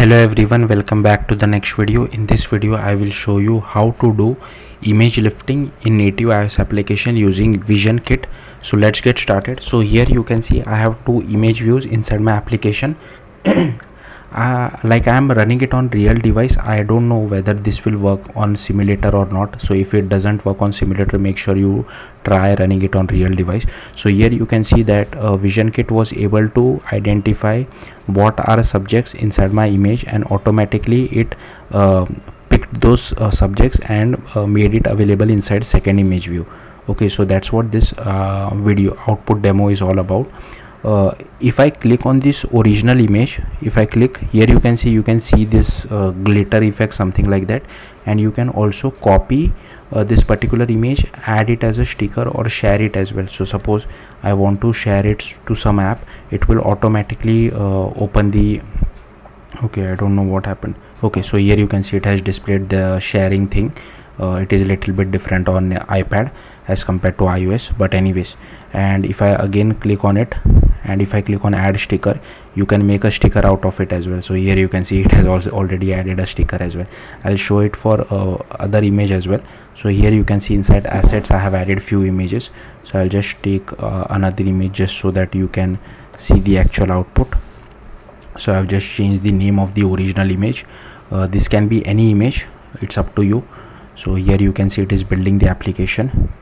Hello everyone, welcome back to the next video. In this video I will show you how to do image lifting in native iOS application using VisionKit. So let's get started. So here you can see I have two image views inside my application. Like I am running it on real device. I don't know whether this will work on simulator or not. So if it doesn't work on simulator, make sure you try running it on real device. So here you can see that VisionKit was able to identify what are subjects inside my image, and automatically it picked those subjects and made it available inside second image view. Okay, so that's what this video output demo is all about. If I click on this original image, if I click here, you can see this glitter effect, something like that, and you can also copy this particular image, add it as a sticker or share it as well. So suppose I want to share it to some app, it will automatically open the okay, I don't know what happened. Okay, so here you can see it has displayed the sharing thing. It is a little bit different on iPad as compared to iOS, but anyways. And if I again click on it, and if I click on add sticker, you can make a sticker out of it as well. So here you can see it has also already added a sticker as well. I'll show it for other image as well. So here you can see inside assets I have added few images. So I'll just take another image just so that you can see the actual output. So I've just changed the name of the original image. This can be any image, it's up to you. So here you can see it is building the application.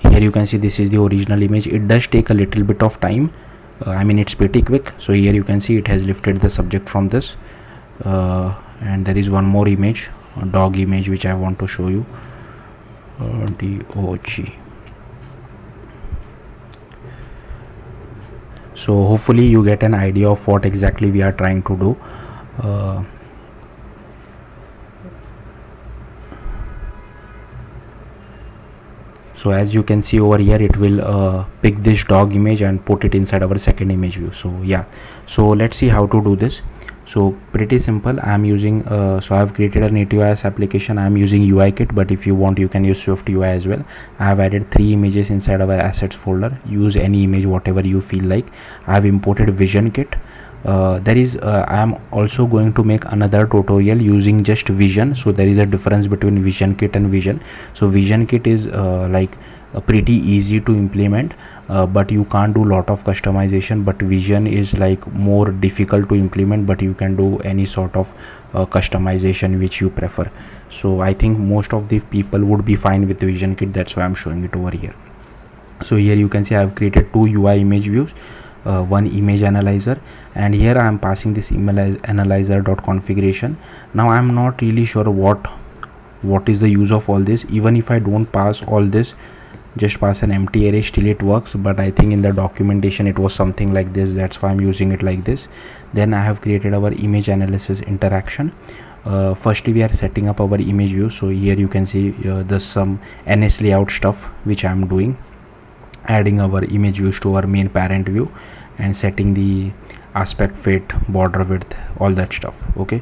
Here you can see this is the original image. It does take a little bit of time. I mean, it's pretty quick. So here you can see it has lifted the subject from this, and there is one more image, a dog image, which I want to show you. DOG. So hopefully you get an idea of what exactly we are trying to do. So as you can see over here, it will pick this dog image and put it inside our second image view. So yeah, so let's see how to do this. So pretty simple. I am using so I have created a native iOS application. I am using UIKit, but if you want, you can use Swift UI as well. I have added 3 images inside our assets folder. Use any image whatever you feel like. I have imported VisionKit. I am also going to make another tutorial using just Vision. So there is a difference between VisionKit and Vision. So VisionKit is pretty easy to implement, but you can't do lot of customization. But Vision is like more difficult to implement, but you can do any sort of customization which you prefer. So I think most of the people would be fine with VisionKit. That's why I'm showing it over here. So here you can see I have created 2 UI image views, one image analyzer, and here I am passing this image analyzer.configuration. Now I am not really sure what is the use of all this. Even if I don't pass all this, just pass an empty array, still it works. But I think in the documentation it was something like this, that's why I'm using it like this. Then I have created our image analysis interaction. Firstly we are setting up our image view. So here you can see there's some NS layout stuff which I'm doing, adding our image views to our main parent view and setting the aspect, fit, border width, all that stuff. Okay,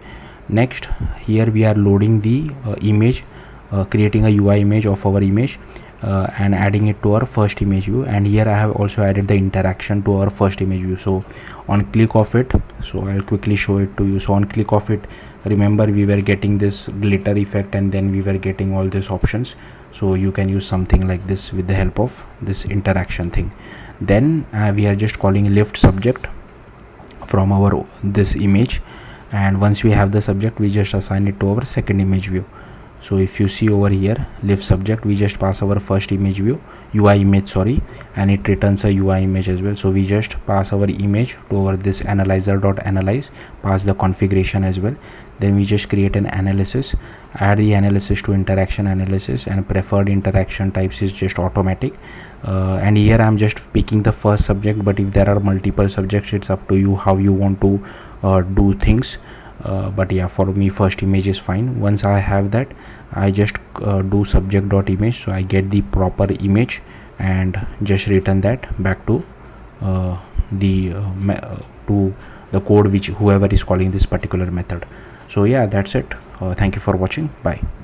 next here we are loading the image, creating a UI image of our image, and adding it to our first image view. And here I have also added the interaction to our first image view. So on click of it, so I'll quickly show it to you. So on click of it, remember we were getting this glitter effect, and then we were getting all these options. So you can use something like this with the help of this interaction thing. Then we are just calling lift subject from our this image, and once we have the subject, we just assign it to our second image view. So if you see over here, lift subject, we just pass our first image view, UI image, sorry, and it returns a UI image as well. So we just pass our image to our this analyzer.analyze, pass the configuration as well. Then we just create an analysis, add the analysis to interaction analysis, and preferred interaction types is just automatic. And here I'm just picking the first subject, but if there are multiple subjects, it's up to you how you want to do things. But yeah, for me first image is fine. Once I have that, I just do subject.image, so I get the proper image and just return that back to the code which whoever is calling this particular method. So yeah, that's it. Thank you for watching. Bye.